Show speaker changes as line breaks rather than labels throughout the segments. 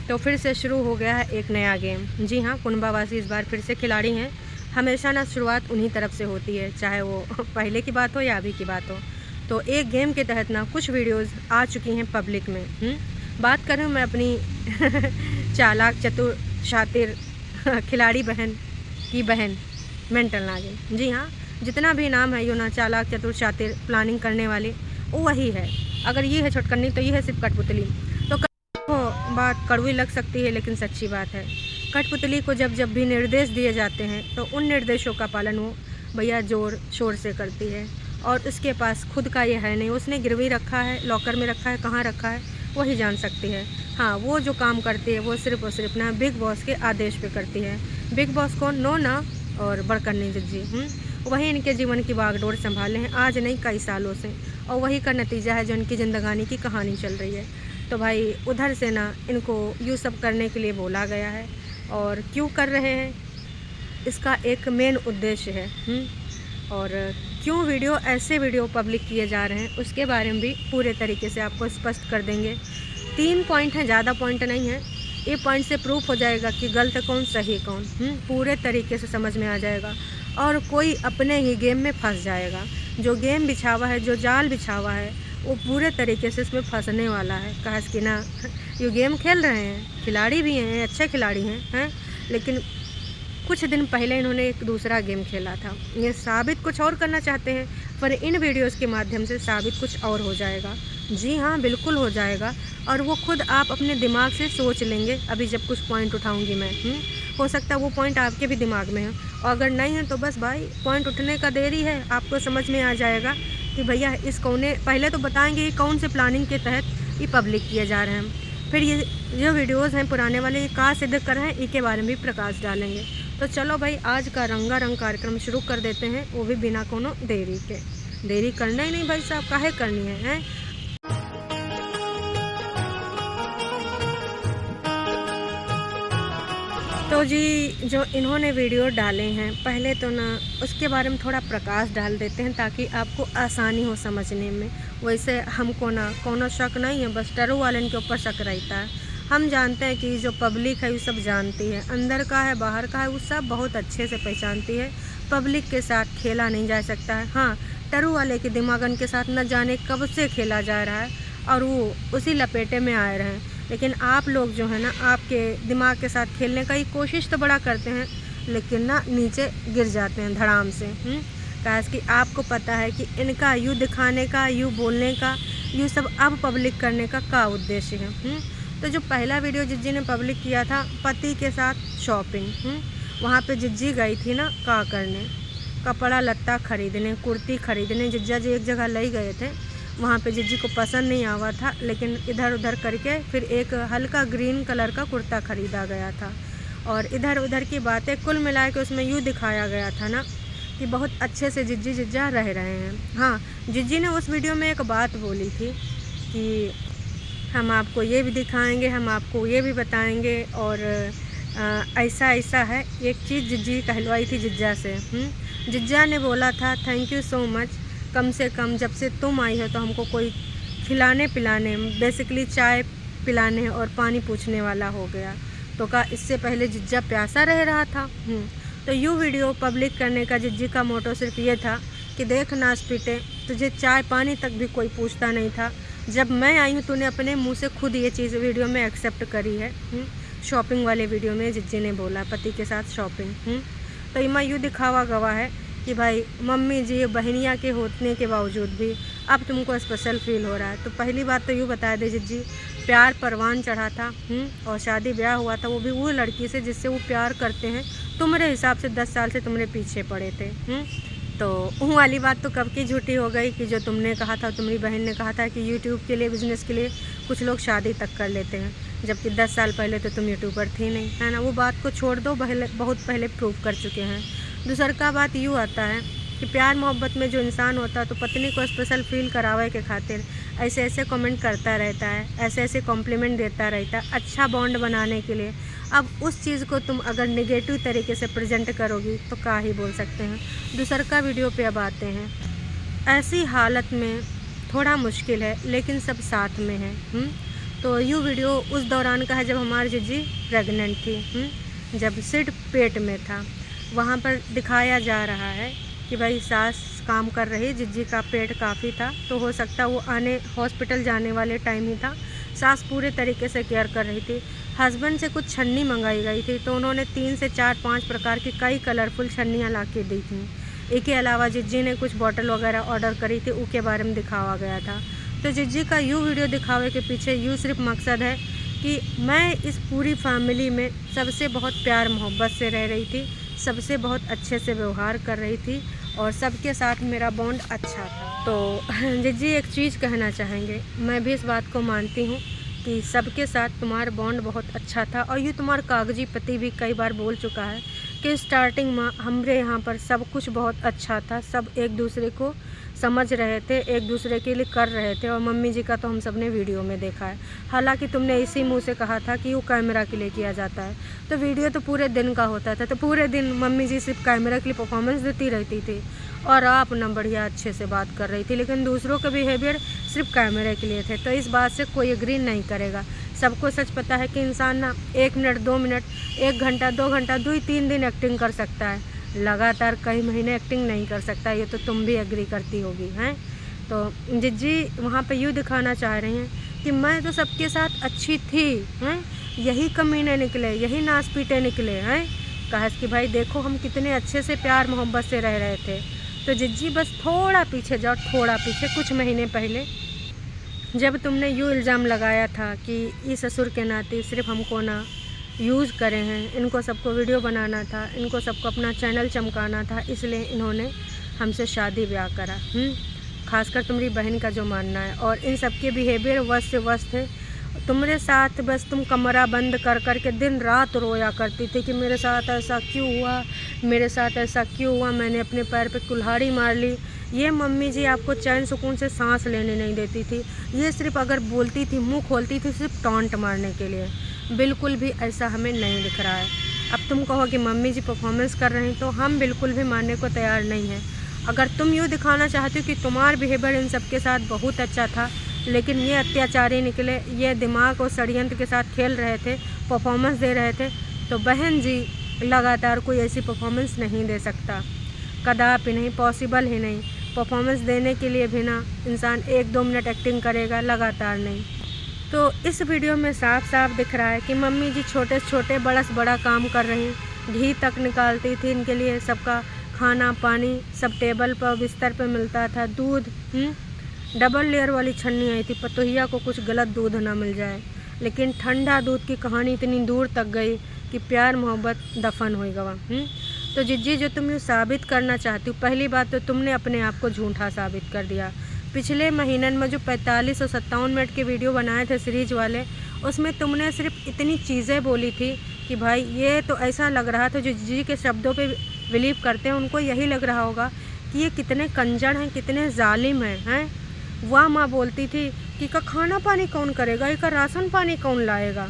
तो फिर से शुरू हो गया है एक नया गेम। जी हाँ, कुनबावासी इस बार फिर से खिलाड़ी हैं। हमेशा ना शुरुआत उन्हीं तरफ से होती है, चाहे वो पहले की बात हो या अभी की बात हो। तो एक गेम के तहत ना कुछ वीडियोस आ चुकी हैं पब्लिक में। बात करूँ मैं अपनी चालाक चतुर शातिर खिलाड़ी बहन की बहन मेंटल नागिन। जी हाँ, जितना भी नाम है यूँ ना, चालाक चतुर शातिर प्लानिंग करने वाली, वो वही है। अगर ये है छटकनी तो ये है सिर्फ कठपुतली। तो बात कड़वी लग सकती है लेकिन सच्ची बात है। कठपुतली को जब जब भी निर्देश दिए जाते हैं तो उन निर्देशों का पालन वो भैया ज़ोर शोर से करती है, और उसके पास खुद का ये है नहीं। उसने गिरवी रखा है, लॉकर में रखा है, कहाँ रखा है वही जान सकती है। हाँ, वो जो काम करती है वो सिर्फ और सिर्फ ना बिग बॉस के आदेश पे करती है। बिग बॉस को नो ना और बड़कन्नी जिज्जी वही इनके जीवन की बागडोर संभाले हैं आज नहीं कई सालों से, और वही का नतीजा है जो इनकी ज़िंदगानी की कहानी चल रही है। तो भाई उधर से ना इनको यूँ सब करने के लिए बोला गया है, और क्यों कर रहे हैं इसका एक मेन उद्देश्य है। और क्यों ऐसे वीडियो पब्लिक किए जा रहे हैं उसके बारे में भी पूरे तरीके से आपको स्पष्ट कर देंगे। 3 पॉइंट हैं, ज़्यादा पॉइंट नहीं है। ये पॉइंट से प्रूफ हो जाएगा कि गलत कौन सही कौन, पूरे तरीके से समझ में आ जाएगा, और कोई अपने ही गेम में फंस जाएगा। जो गेम बिछा हुआ है, जो जाल बिछा हुआ है, वो पूरे तरीके से इसमें फंसने वाला है। काश कि ना ये गेम खेल रहे हैं, खिलाड़ी भी हैं, अच्छे खिलाड़ी हैं, लेकिन कुछ दिन पहले इन्होंने एक दूसरा गेम खेला था। ये साबित कुछ और करना चाहते हैं, पर इन वीडियोस के माध्यम से साबित कुछ और हो जाएगा। जी हाँ, बिल्कुल हो जाएगा, और वो खुद आप अपने दिमाग से सोच लेंगे। अभी जब कुछ पॉइंट उठाऊंगी मैं, हो सकता है वो पॉइंट आपके भी दिमाग में है, और अगर नहीं है तो बस भाई पॉइंट उठने का देरी है, आपको समझ में आ जाएगा कि भैया इस कौने। पहले तो बताएंगे ये कौन से प्लानिंग के तहत ये पब्लिक किए जा रहे हैं, फिर ये जो वीडियोज़ हैं पुराने वाले ये कहाँ सिद्ध कर रहे हैं इनके बारे में भी प्रकाश डालेंगे। तो चलो भाई आज का रंगारंग कार्यक्रम शुरू कर देते हैं, वो भी बिना कोनो देरी के। देरी करना ही नहीं भाई साहब, काहे करनी है? तो जी जो इन्होंने वीडियो डाले हैं पहले तो ना उसके बारे में थोड़ा प्रकाश डाल देते हैं ताकि आपको आसानी हो समझने में। वैसे हमको ना कोनो शक नहीं है, बस टरू वाले के ऊपर शक रहता है। हम जानते हैं कि जो पब्लिक है वो सब जानती है, अंदर का है बाहर का है वो सब बहुत अच्छे से पहचानती है। पब्लिक के साथ खेला नहीं जा सकता है। हाँ, टरू वाले के दिमागन के साथ न जाने कब से खेला जा रहा है और वो उसी लपेटे में आए रहे हैं। लेकिन आप लोग जो है ना आपके दिमाग के साथ खेलने का ही कोशिश तो बड़ा करते हैं, लेकिन ना नीचे गिर जाते हैं धड़ाम से। काश कि आपको पता है कि इनका यूँ दिखाने का, यूँ बोलने का, यूँ सब अब पब्लिक करने का क्या उद्देश्य है। तो जो पहला वीडियो जिज्जी ने पब्लिक किया था पति के साथ शॉपिंग, वहाँ पे जिज्जी गई थी ना क्या करने, कपड़ा लत्ता खरीदने, कुर्ती खरीदने। जिज्जा जी एक जगह ले गए थे, वहाँ पे जिज्जी को पसंद नहीं आवा था, लेकिन इधर उधर करके फिर एक हल्का ग्रीन कलर का कुर्ता ख़रीदा गया था। और इधर उधर की बातें कुल मिला के उसमें यूँ दिखाया गया था ना कि बहुत अच्छे से जिज्जी जिज्जा रह रहे हैं। हाँ, जिज्जी ने उस वीडियो में एक बात बोली थी कि हम आपको ये भी दिखाएंगे, हम आपको ये भी बताएंगे, और ऐसा ऐसा है। एक चीज़ जिज्जी कहलवाई थी जिज्जा से। जिज्जा ने बोला था थैंक यू सो मच, कम से कम जब से तुम आई हो तो हमको कोई खिलाने पिलाने, बेसिकली चाय पिलाने और पानी पूछने वाला हो गया। तो का इससे पहले जिज्जा प्यासा रह रहा था। तो यूँ वीडियो पब्लिक करने का जिज्जी का मोटो सिर्फ ये था कि देख नाच पीटे, तुझे चाय पानी तक भी कोई पूछता नहीं था। जब मैं आई हूँ तूने अपने मुंह से खुद ये चीज़ वीडियो में एक्सेप्ट करी है। शॉपिंग वाले वीडियो में जिज्जी ने बोला पति के साथ शॉपिंग। तो इमा यूँ दिखावा गवा है कि भाई मम्मी जी बहनिया के होने के बावजूद भी अब तुमको स्पेशल फील हो रहा है। तो पहली बात तो यूँ बता दे जिज्जी, प्यार परवान चढ़ा था और शादी ब्याह हुआ था वो भी वो लड़की से जिससे वो प्यार करते हैं। तुम्हारे हिसाब से 10 साल से तुम्हारे पीछे पड़े थे। तो वो वाली बात तो कब की झूठी हो गई कि जो तुमने कहा था, तुम्हारी बहन ने कहा था कि यूट्यूब के लिए, बिज़नेस के लिए कुछ लोग शादी तक कर लेते हैं, जबकि 10 साल पहले तो तुम यूट्यूबर थी नहीं, है ना। वो बात को छोड़ दो, बहुत पहले प्रूव कर चुके हैं। दूसर का बात यूँ आता है कि प्यार मोहब्बत में जो इंसान होता है तो पत्नी को स्पेशल फील करावे के खातिर ऐसे ऐसे कमेंट करता रहता है, ऐसे ऐसे कॉम्प्लीमेंट देता रहता है अच्छा बॉन्ड बनाने के लिए। अब उस चीज़ को तुम अगर नेगेटिव तरीके से प्रेजेंट करोगी तो क्या ही बोल सकते हैं। दूसर का वीडियो पे अब आते हैं। ऐसी हालत में थोड़ा मुश्किल है लेकिन सब साथ में है। तो ये वीडियो उस दौरान का है जब हमारी जिज्जी प्रेग्नेंट थी, जब सिर्फ पेट में था। वहाँ पर दिखाया जा रहा है कि भाई सास काम कर रही, जिज्जी का पेट काफ़ी था, तो हो सकता वो हॉस्पिटल जाने वाले टाइम ही था। सास पूरे तरीके से केयर कर रही थी। हस्बैंड से कुछ छन्नी मंगाई गई थी, तो उन्होंने 3 से 4-5 प्रकार की कई कलरफुल छन्नियाँ ला के दी थी। इसके अलावा जिज्जी ने कुछ बॉटल वगैरह ऑर्डर करी थी, उसके बारे में दिखावा गया था। तो जिज्जी का यूँ वीडियो दिखावे के पीछे यूँ सिर्फ मकसद है कि मैं इस पूरी फैमिली में सबसे बहुत प्यार मोहब्बत से रह रही थी, सबसे बहुत अच्छे से व्यवहार कर रही थी और सबके साथ मेरा बॉन्ड अच्छा था। तो जिज्जी एक चीज़ कहना चाहेंगे, मैं भी इस बात को मानती हूँ कि सबके साथ तुम्हारा बॉन्ड बहुत अच्छा था। और ये तुम्हारा कागजी पति भी कई बार बोल चुका है कि स्टार्टिंग में हमारे यहाँ पर सब कुछ बहुत अच्छा था, सब एक दूसरे को समझ रहे थे, एक दूसरे के लिए कर रहे थे। और मम्मी जी का तो हम सब ने वीडियो में देखा है। हालांकि तुमने इसी मुंह से कहा था कि वो कैमरा के लिए किया जाता है, तो वीडियो तो पूरे दिन का होता था, तो पूरे दिन मम्मी जी सिर्फ कैमरा के लिए परफॉर्मेंस देती रहती थी और आप ना बढ़िया अच्छे से बात कर रही थी, लेकिन दूसरों के बिहेवियर सिर्फ कैमरे के लिए थे। तो इस बात से कोई एग्री नहीं करेगा। सबको सच पता है कि इंसान ना 1 मिनट 2 मिनट 1 घंटा 2 घंटा 2-3 दिन एक्टिंग कर सकता है, लगातार कई महीने एक्टिंग नहीं कर सकता। ये तो तुम भी एग्री करती होगी हैं। तो जिज्जी वहाँ पे यूँ दिखाना चाह रही हैं कि मैं तो सबके साथ अच्छी थी हैं, यही कमीने निकले, यही नास पीटे निकले हैं। कहा कि भाई देखो हम कितने अच्छे से प्यार मोहब्बत से रह रहे थे। तो जिज्जी बस थोड़ा पीछे जाओ, थोड़ा पीछे। कुछ महीने पहले जब तुमने यूँ इल्ज़ाम लगाया था कि इस ससुर के नाते सिर्फ हमको ना यूज़ करे हैं, इनको सबको वीडियो बनाना था, इनको सबको अपना चैनल चमकाना था, इसलिए इन्होंने हमसे शादी ब्याह करा। खासकर तुम्हारी बहन का जो मानना है। और इन सबके बिहेवियर वश से वश थे। तुम्हारे साथ बस तुम कमरा बंद कर कर के दिन रात रोया करती थी कि मेरे साथ ऐसा क्यों हुआ, मेरे साथ ऐसा क्यों हुआ, मैंने अपने पैर पे कुल्हाड़ी मार ली। ये मम्मी जी आपको चैन सुकून से सांस लेने नहीं देती थी। ये सिर्फ अगर बोलती थी, मुंह खोलती थी सिर्फ टॉन्ट मारने के लिए। बिल्कुल भी ऐसा हमें नहीं दिख रहा है। अब तुम कहो कि मम्मी जी परफॉर्मेंस कर रहे हैं, तो हम बिल्कुल भी मानने को तैयार नहीं हैं। अगर तुम यूँ दिखाना चाहते हो कि तुम्हारा बिहेवियर इन सब के साथ बहुत अच्छा था, लेकिन ये अत्याचारी निकले, ये दिमाग और षड्यंत्र के साथ खेल रहे थे, परफॉर्मेंस दे रहे थे, तो बहन जी लगातार कोई ऐसी परफॉर्मेंस नहीं दे सकता, कदापि नहीं, पॉसिबल ही नहीं। परफॉर्मेंस देने के लिए भी ना इंसान 1-2 मिनट एक्टिंग करेगा, लगातार नहीं। तो इस वीडियो में साफ साफ दिख रहा है कि मम्मी जी छोटे से छोटे बड़ा से बड़ा काम कर रही हैं। घी तक निकालती थी इनके लिए, सबका खाना पानी सब टेबल पर बिस्तर पर मिलता था। दूध डबल लेयर वाली छन्नी आई थी, पतोहिया को कुछ गलत दूध ना मिल जाए। लेकिन ठंडा दूध की कहानी इतनी दूर तक गई कि प्यार मोहब्बत दफन हो गवा। तो जिज्जी जो तुम यूँ साबित करना चाहती हो, पहली बात तो तुमने अपने आप को झूठा साबित कर दिया। पिछले महीने में जो 45 और 57 मिनट के वीडियो बनाए थे सीरीज वाले, उसमें तुमने सिर्फ इतनी चीज़ें बोली थी कि भाई ये तो ऐसा लग रहा था, जो जिज्जी के शब्दों पे बिलीव करते हैं उनको यही लग रहा होगा कि ये कितने कंजर हैं, कितने जालिम हैं। वह माँ बोलती थी कि का खाना पानी कौन करेगा, इसका राशन पानी कौन लाएगा।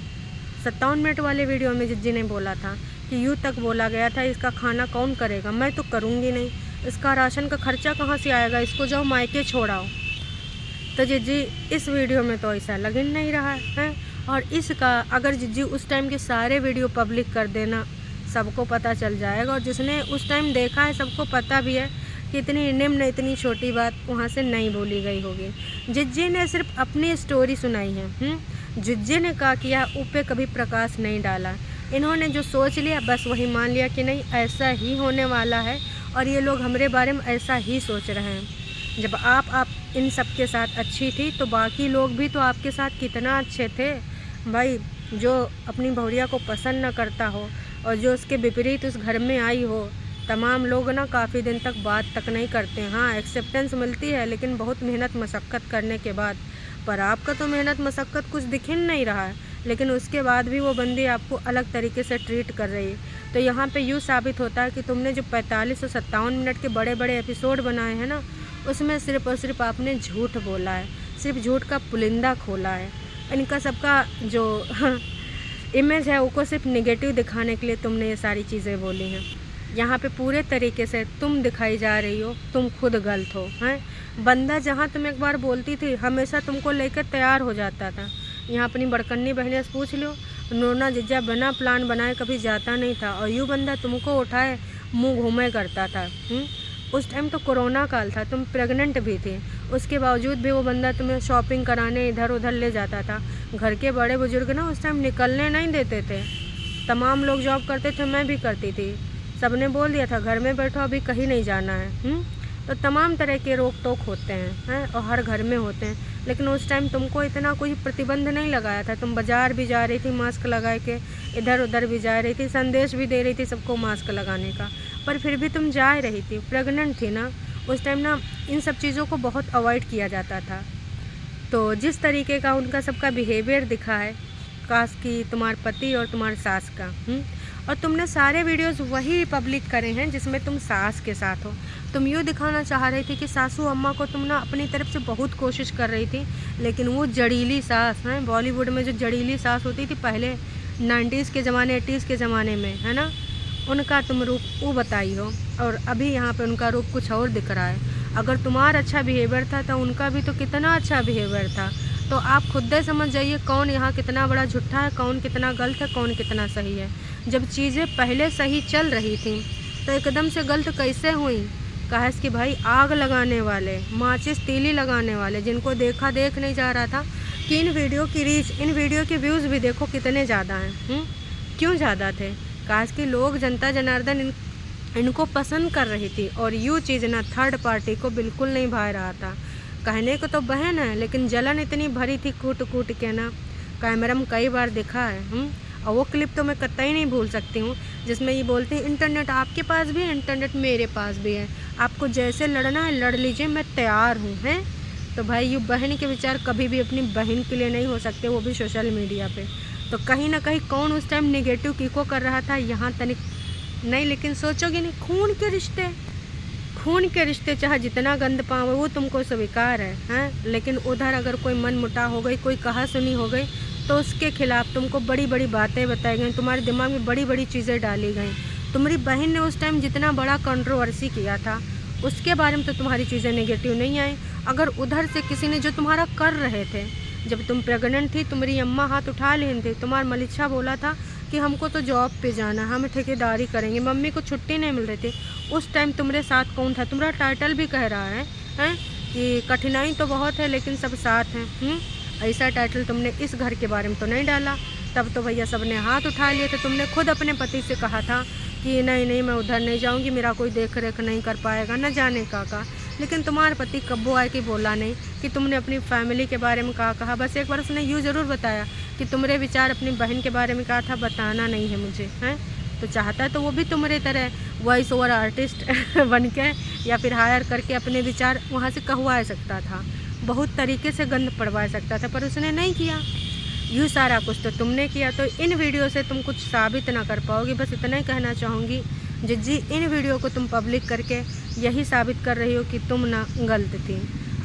57 मिनट वाले वीडियो में जिज्जी ने बोला था कि यूँ तक बोला गया था, इसका खाना कौन करेगा, मैं तो करूँगी नहीं, इसका राशन का खर्चा कहाँ से आएगा, इसको जाओ मायके छोड़ाओ। तो जिज्जी इस वीडियो में तो ऐसा लग नहीं रहा है। और इसका अगर जिज्जी उस टाइम के सारे वीडियो पब्लिक कर देना, सबको पता चल जाएगा। और जिसने उस टाइम देखा है सबको पता भी है कि इतनी निम्न इतनी छोटी बात वहाँ से नहीं बोली गई होगी। जिज्जी ने सिर्फ अपनी स्टोरी सुनाई है। जिज्जी ने कहा किया ऊपर कभी प्रकाश नहीं डाला। इन्होंने जो सोच लिया बस वही मान लिया कि नहीं ऐसा ही होने वाला है और ये लोग हमारे बारे में ऐसा ही सोच रहे हैं। जब आप इन सब के साथ अच्छी थी तो बाकी लोग भी तो आपके साथ कितना अच्छे थे भाई। जो अपनी बहुरिया को पसंद न करता हो और जो उसके विपरीत उस घर में आई हो, तमाम लोग ना काफ़ी दिन तक बात तक नहीं करते। हाँ एक्सेप्टेंस मिलती है लेकिन बहुत मेहनत मशक्क़त करने के बाद। पर आपका तो मेहनत मशक्क़त कुछ दिख ही नहीं रहा है, लेकिन उसके बाद भी वो बंदी आपको अलग तरीके से ट्रीट कर रही है। तो यहाँ पे यूँ साबित होता है कि तुमने जो 45 और 57 मिनट के बड़े बड़े एपिसोड बनाए हैं ना, उसमें सिर्फ और सिर्फ आपने झूठ बोला है, सिर्फ झूठ का पुलिंदा खोला है। इनका सबका जो इमेज है उसको सिर्फ नेगेटिव दिखाने के लिए तुमने ये सारी चीज़ें बोली हैं। यहाँ पे पूरे तरीके से तुम दिखाई जा रही हो, तुम खुद गलत हो हैं। बंदा जहाँ तुम एक बार बोलती थी हमेशा तुमको लेकर तैयार हो जाता था, यहाँ अपनी बड़कन्नी बहने से पूछ लो, नोना जिज्जा बिना प्लान बनाए कभी जाता नहीं था, और यूँ बंदा तुमको उठाए मुँह घूमे करता था। उस टाइम तो कोरोना काल था, तुम प्रेग्नेंट भी थे, उसके बावजूद भी वो बंदा तुम्हें शॉपिंग कराने इधर उधर ले जाता था। घर के बड़े बुजुर्ग ना उस टाइम निकलने नहीं देते थे। तमाम लोग जॉब करते थे, मैं भी करती थी। सबने बोल दिया था घर में बैठो, अभी कहीं नहीं जाना है। तो तमाम तरह के रोक टोक होते हैं और हर घर में होते हैं। लेकिन उस टाइम तुमको इतना कोई प्रतिबंध नहीं लगाया था। तुम बाज़ार भी जा रही थी मास्क लगा के, इधर उधर भी जा रही थी, संदेश भी दे रही थी सबको मास्क लगाने का, पर फिर भी तुम जा रही थी। प्रेग्नेंट थी ना, उस टाइम ना इन सब चीज़ों को बहुत अवॉइड किया जाता था। तो जिस तरीके का उनका सबका बिहेवियर दिखा है, काश कि तुम्हारे पति और तुम्हारे सास का, और तुमने सारे वीडियोस वही पब्लिक करे हैं जिसमें तुम सास के साथ हो। तुम यूँ दिखाना चाह रही थी कि सासू अम्मा को तुम ना अपनी तरफ से बहुत कोशिश कर रही थी, लेकिन वो जड़ीली सास हैं, बॉलीवुड में जो जड़ीली सास होती थी पहले 90s के ज़माने 80s के ज़माने में, है ना, उनका तुम रूप वो बताई हो, और अभी यहाँ पे उनका रूप कुछ और दिख रहा है। अगर तुम्हारा अच्छा बिहेवियर था तो उनका भी तो कितना अच्छा बिहेवियर था। तो आप खुद ही समझ जाइए कौन यहाँ कितना बड़ा झूठा है, कौन कितना गलत है, कौन कितना सही है। जब चीज़ें पहले सही चल रही थी तो एकदम से गलत कैसे हुई? काश कि भाई आग लगाने वाले, माचिस तीली लगाने वाले, जिनको देखा देख नहीं जा रहा था कि इन वीडियो की रीच, इन वीडियो के व्यूज़ भी देखो कितने ज़्यादा हैं। क्यों ज़्यादा थे? काश कि लोग, जनता जनार्दन इनको पसंद कर रही थी, और यूँ चीज़ ना थर्ड पार्टी को बिल्कुल नहीं भा रहा था। कहने को तो बहन है, लेकिन जलन इतनी भरी थी कूट कूट के ना, कैमरा में कई बार दिखा है। और वो क्लिप तो मैं कतई नहीं भूल सकती हूँ जिसमें ये बोलती है इंटरनेट आपके पास भी है, इंटरनेट मेरे पास भी है, आपको जैसे लड़ना है लड़ लीजिए, मैं तैयार हूँ। हैं तो भाई ये बहन के विचार कभी भी अपनी बहन के लिए नहीं हो सकते, वो भी सोशल मीडिया पे। तो कहीं ना कहीं कौन उस टाइम नेगेटिव किको कर रहा था यहाँ तनिक नहीं, लेकिन सोचोगे नहीं, खून के रिश्ते चाहे जितना गंद पाओ वो तुमको स्वीकार है। लेकिन उधर अगर कोई मन मुटा हो गई, कोई कहा सुनी हो गई, तो उसके खिलाफ तुमको बड़ी बड़ी बातें बताई गई, तुम्हारे दिमाग में बड़ी बड़ी चीज़ें डाली गई। तुम्हारी बहन ने उस टाइम जितना बड़ा कंट्रोवर्सी किया था उसके बारे में तो तुम्हारी चीज़ें नेगेटिव नहीं आई। अगर उधर से किसी ने जो तुम्हारा कर रहे थे, जब तुम प्रेग्नेंट थी, तुम्हारी अम्मा हाथ उठा ली थी, तुम्हारा मलिच्छा बोला था कि हमको तो जॉब पे जाना, हम ठेकेदारी करेंगे, मम्मी को छुट्टी नहीं मिल रही थी, उस टाइम तुम्हारे साथ कौन था? तुम्हारा टाइटल भी कह रहा है कि कठिनाई तो बहुत है लेकिन सब साथ हैं। ऐसा टाइटल तुमने इस घर के बारे में तो नहीं डाला। तब तो भैया सबने हाथ उठा लिए थे। तुमने खुद अपने पति से कहा था कि नहीं मैं उधर नहीं जाऊंगी, मेरा कोई देख रेख नहीं कर पाएगा, न जाने का। लेकिन तुम्हारे पति कब्बो आए कि बोला नहीं कि तुमने अपनी फैमिली के बारे में कहा। बस एक बार उसने यूँ ज़रूर बताया कि तुम्हारे विचार अपनी बहन के बारे में कहा था, बताना नहीं है मुझे। हैं तो चाहता तो वो भी तुम्हारे तरह वॉइस ओवर आर्टिस्ट बन के या फिर हायर करके अपने विचार वहाँ से कहवा सकता था, बहुत तरीके से गंद पड़वा सकता था, पर उसने नहीं किया। यूँ सारा कुछ तो तुमने किया। तो इन वीडियो से तुम कुछ साबित ना कर पाओगी। बस इतना ही कहना चाहूँगी जिज्जी, इन वीडियो को तुम पब्लिक करके यही साबित कर रही हो कि तुम ना गलत थी।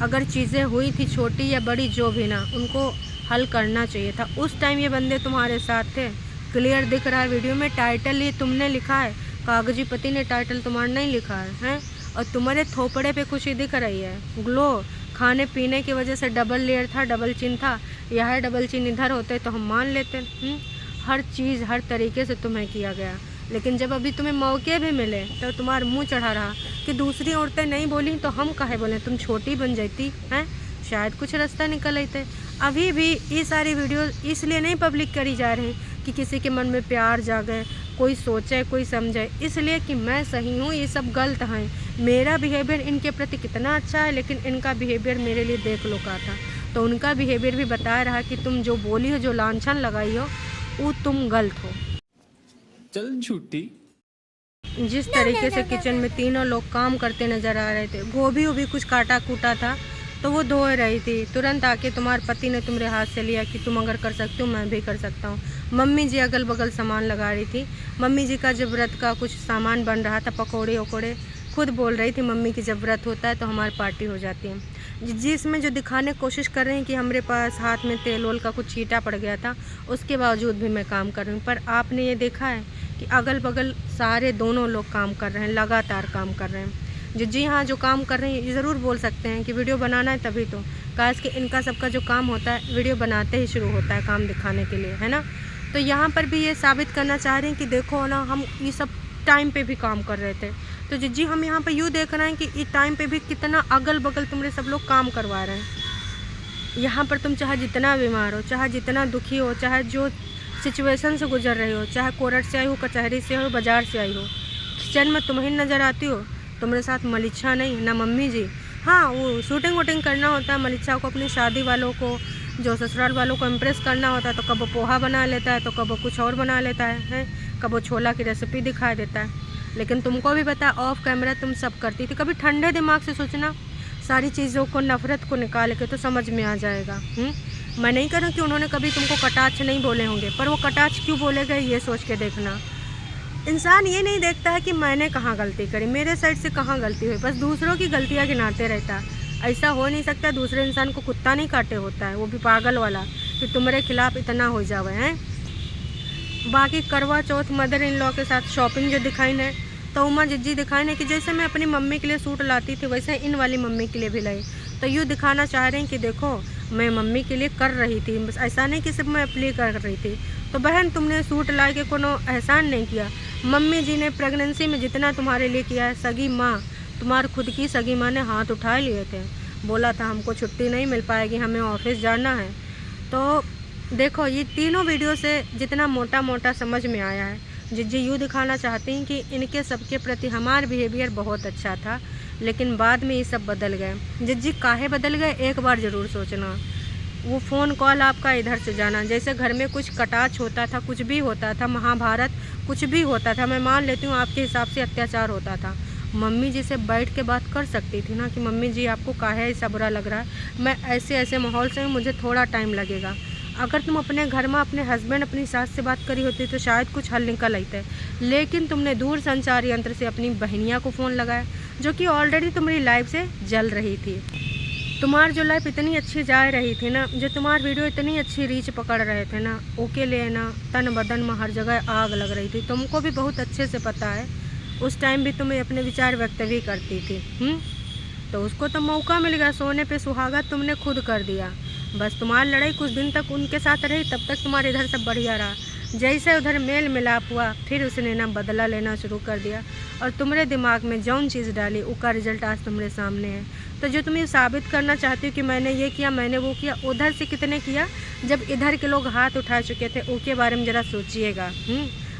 अगर चीज़ें हुई थी छोटी या बड़ी जो भी ना, उनको हल करना चाहिए था। उस टाइम ये बंदे तुम्हारे साथ थे, क्लियर दिख रहा है वीडियो में। टाइटल ये तुमने लिखा है, कागजी पति ने टाइटल तुम्हारा नहीं लिखा है। और तुम्हारे थोपड़े पे खुशी दिख रही है, ग्लो। खाने पीने की वजह से डबल लेयर था, डबल चिन था, यह डबल चिन इधर होते तो हम मान लेते। हर चीज़ हर तरीके से तुम्हें किया गया, लेकिन जब अभी तुम्हें मौके भी मिले तो तुम्हारा मुंह चढ़ा रहा कि दूसरी औरतें नहीं बोली तो हम काहे बोले, तुम छोटी बन जाती हैं, शायद कुछ रास्ता निकल आते। अभी भी ये सारी वीडियो इसलिए नहीं पब्लिक करी जा रही कि किसी के मन में प्यार जागे, कोई सोचे कोई समझे, इसलिए कि मैं सही हूँ, ये सब गलत हैं। मेरा बिहेवियर इनके प्रति कितना अच्छा है, लेकिन इनका बिहेवियर मेरे लिए देख लो का था। तो उनका बिहेवियर भी बता रहा कि तुम जो बोली हो, जो लांछन लगाई हो, वो तुम गलत हो।
चल झूठी।
जिस तरीके से किचन में तीनों लोग काम करते नजर आ रहे थे, गोभी भी कुछ काटा कूटा था तो वो धो रही थी, तुरंत आके तुम्हारे पति ने तुम्हारे हाथ से लिया कि तुम अगर कर सकते हो मैं भी कर सकता हूँ। मम्मी जी अगल बगल सामान लगा रही थी। मम्मी जी का जब व्रत का कुछ सामान बन रहा था, पकौड़े वकौड़े, खुद बोल रही थी मम्मी की जब व्रत होता है तो हमारी पार्टी हो जाती है। जिसमें जो दिखाने की कोशिश कर रहे हैं कि हमारे पास हाथ में तेल ओल का कुछ छींटा पड़ गया था, उसके बावजूद भी मैं काम कर रही हूँ। पर आपने ये देखा है कि अगल बगल सारे दोनों लोग काम कर रहे हैं, लगातार काम कर रहे हैं। जी हाँ, जो काम कर रहे हैं ये ज़रूर बोल सकते हैं कि वीडियो बनाना है तभी तो काश कि इनका सबका जो काम होता है वीडियो बनाते ही शुरू होता है काम दिखाने के लिए, है ना। तो यहाँ पर भी ये साबित करना चाह रहे हैं कि देखो ना, हम ये सब टाइम पे भी काम कर रहे थे। तो जिज्जी हम यहाँ पे यूँ देख रहे हैं कि इस टाइम पे भी कितना अगल बगल तुम्हारे सब लोग काम करवा रहे हैं। यहाँ पर तुम चाहे जितना बीमार हो, चाहे जितना दुखी हो, चाहे जो सिचुएशन से गुजर रहे हो, चाहे कोर्ट से आई हो, कचहरी से हो, बाज़ार से आई हो, किचन में तुम ही नज़र आती हो। तुम्हारे साथ मलिच्छा नहीं ना मम्मी जी। हाँ, वो शूटिंग वूटिंग करना होता है मलिच्छा को, अपनी शादी वालों को, जो ससुराल वालों को इम्प्रेस करना होता है, तो कब वो पोहा बना लेता है, तो कब वो कुछ और बना लेता है, कब वो छोला की रेसिपी दिखा देता है। लेकिन तुमको भी पता, ऑफ कैमरा तुम सब करती थी। कभी ठंडे दिमाग से सोचना, सारी चीज़ों को, नफ़रत को निकाल के तो समझ में आ जाएगा। मैं नहीं कह रहा कि उन्होंने कभी तुमको कटाक्ष नहीं बोले होंगे, पर वो कटाक्ष क्यों बोले गए ये सोच के देखना। इंसान ये नहीं देखता है कि मैंने कहाँ गलती करी, मेरे साइड से कहाँ गलती हुई, बस दूसरों की गलतियाँ गिनाते रहता है। ऐसा हो नहीं सकता दूसरे इंसान को कुत्ता नहीं काटे होता है, वो भी पागल वाला, कि तुम्हारे खिलाफ इतना हो जावे हैं। बाकी करवा चौथ मदर इन लॉ के साथ शॉपिंग जो दिखाई ने, तो उमा जिज्जी दिखाई ने कि जैसे मैं अपनी मम्मी के लिए सूट लाती थी वैसे इन वाली मम्मी के लिए भी लाई। तो यूँ दिखाना चाह रहे हैं कि देखो मैं मम्मी के लिए कर रही थी, बस ऐसा नहीं कि सिर्फ मैं अपने लिए कर रही थी। तो बहन, तुमने सूट ला के कोनो एहसान नहीं किया। मम्मी जी ने प्रेगनेंसी में जितना तुम्हारे लिए किया है, सगी माँ, तुम्हारी खुद की सगी माँ ने हाथ उठा लिए थे, बोला था हमको छुट्टी नहीं मिल पाएगी, हमें ऑफिस जाना है। तो देखो, ये तीनों वीडियो से जितना मोटा मोटा समझ में आया है, जिज्जी यूँ दिखाना चाहती हैं कि इनके सबके प्रति हमारा बिहेवियर बहुत अच्छा था, लेकिन बाद में ये सब बदल गए। जिज्जी काहे बदल गए एक बार ज़रूर सोचना। वो फ़ोन कॉल आपका इधर से जाना, जैसे घर में कुछ कटाक्ष होता था, कुछ भी होता था, महाभारत कुछ भी होता था, मैं मान लेती हूँ आपके हिसाब से अत्याचार होता था, मम्मी जी से बैठ के बात कर सकती थी ना कि मम्मी जी आपको काहे ऐसा बुरा लग रहा है, मैं ऐसे ऐसे माहौल से मुझे थोड़ा टाइम लगेगा। अगर तुम अपने घर में अपने हस्बैंड अपनी सास से बात करी होती तो शायद कुछ हल निकल आते, लेकिन तुमने दूर संचार यंत्र से अपनी बहनिया को फ़ोन लगाया, जो कि ऑलरेडी तुम्हारी लाइफ से जल रही थी। तुम्हारी जो लाइफ इतनी अच्छी जा रही थी ना, जो तुम्हारी वीडियो इतनी अच्छी रीच पकड़ रहे थे ना, ओके लेना तन बदन में हर जगह आग लग रही थी। तुमको भी बहुत अच्छे से पता है, उस टाइम भी तुम्हें अपने विचार व्यक्त भी करती थी। तो उसको तो मौका मिल गया, सोने पे सुहागा तुमने खुद कर दिया। बस तुम्हारी लड़ाई कुछ दिन तक उनके साथ रही, तब तक तुम्हारे इधर सब बढ़िया रहा। जैसे उधर मेल मिलाप हुआ, फिर उसने ना बदला लेना शुरू कर दिया, और तुम्हारे दिमाग में जौन चीज़ डाली उसका रिजल्ट आज तुम्हारे सामने है। तो जो तुम ये साबित करना चाहती हो कि मैंने ये किया, मैंने वो किया, उधर से कितने किया जब इधर के लोग हाथ उठा चुके थे, उसके बारे में ज़रा सोचिएगा।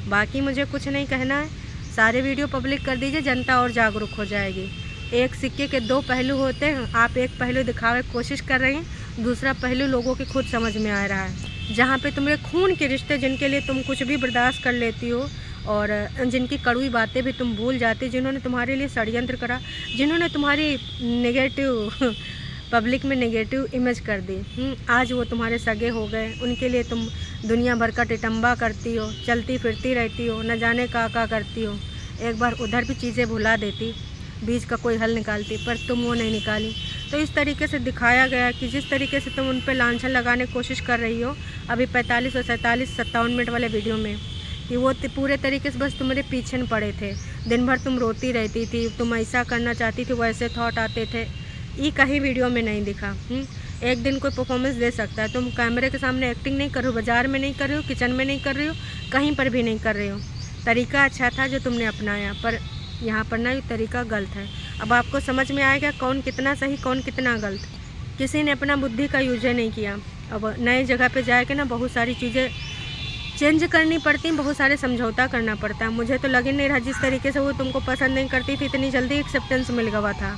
बाकी मुझे कुछ नहीं कहना है, सारे वीडियो पब्लिक कर दीजिए, जनता और जागरूक हो जाएगी। एक सिक्के के दो पहलू होते हैं, आप एक पहलू दिखावे की कोशिश कर रही हैं, दूसरा पहलू लोगों के खुद समझ में आ रहा है। जहाँ पे तुम्हारे खून के रिश्ते, जिनके लिए तुम कुछ भी बर्दाश्त कर लेती हो, और जिनकी कड़वी बातें भी तुम भूल जाती, जिन्होंने तुम्हारे लिए षड्यंत्र करा, जिन्होंने तुम्हारी नेगेटिव पब्लिक में नेगेटिव इमेज कर दी, आज वो तुम्हारे सगे हो गए। उनके लिए तुम दुनिया भर का टिटम्बा करती हो, चलती फिरती रहती हो, न जाने का करती हो। एक बार उधर भी चीज़ें भुला देती, बीच का कोई हल निकालती, पर तुम वो नहीं निकाली। तो इस तरीके से दिखाया गया कि जिस तरीके से तुम उन पर लांछन लगाने की कोशिश कर रही हो अभी 45 और 47 57 मिनट वाले वीडियो में, कि वो पूरे तरीके से बस तुम्हारे पीछे पड़े थे। दिन भर तुम रोती रहती थी, तुम ऐसा करना चाहती थी, वैसे थॉट आते थे, ये कहीं वीडियो में नहीं दिखा। एक दिन कोई परफॉर्मेंस दे सकता है, तुम कैमरे के सामने एक्टिंग नहीं कर रहे हो, बाज़ार में नहीं कर रहे हो, किचन में नहीं कर रहे हो, कहीं पर भी नहीं कर रहे हो। तरीका अच्छा था जो तुमने अपनाया, पर यहाँ पर ना ये तरीका गलत है। अब आपको समझ में आएगा कौन कितना सही, कौन कितना गलत। किसी ने अपना बुद्धि का यूज नहीं किया। अब नए जगह पे जाके ना बहुत सारी चीज़ें चेंज करनी पड़ती, बहुत सारे समझौता करना पड़ता है। मुझे तो लग ही नहीं रहा जिस तरीके से वो तुमको पसंद नहीं करती थी, इतनी जल्दी एक्सेप्टेंस मिल गया था।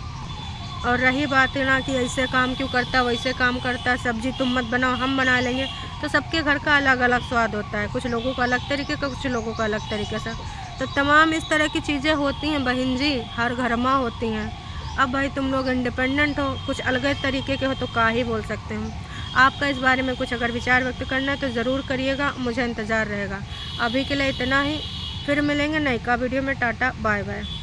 और रही बात ना कि ऐसे काम क्यों करता, वैसे काम करता, सब्जी तुम मत बनाओ हम बना लेंगे, तो सबके घर का अलग अलग स्वाद होता है, कुछ लोगों का अलग तरीके का, कुछ लोगों का अलग तरीके से। तो तमाम इस तरह की चीज़ें होती हैं बहन जी, हर घर में होती हैं। अब भाई तुम लोग इंडिपेंडेंट हो, कुछ अलग तरीके के हो, तो का ही बोल सकते हो। आपका इस बारे में कुछ अगर विचार व्यक्त करना है तो ज़रूर करिएगा, मुझे इंतज़ार रहेगा। अभी के लिए इतना ही, फिर मिलेंगे नई का वीडियो में। Tata bye bye.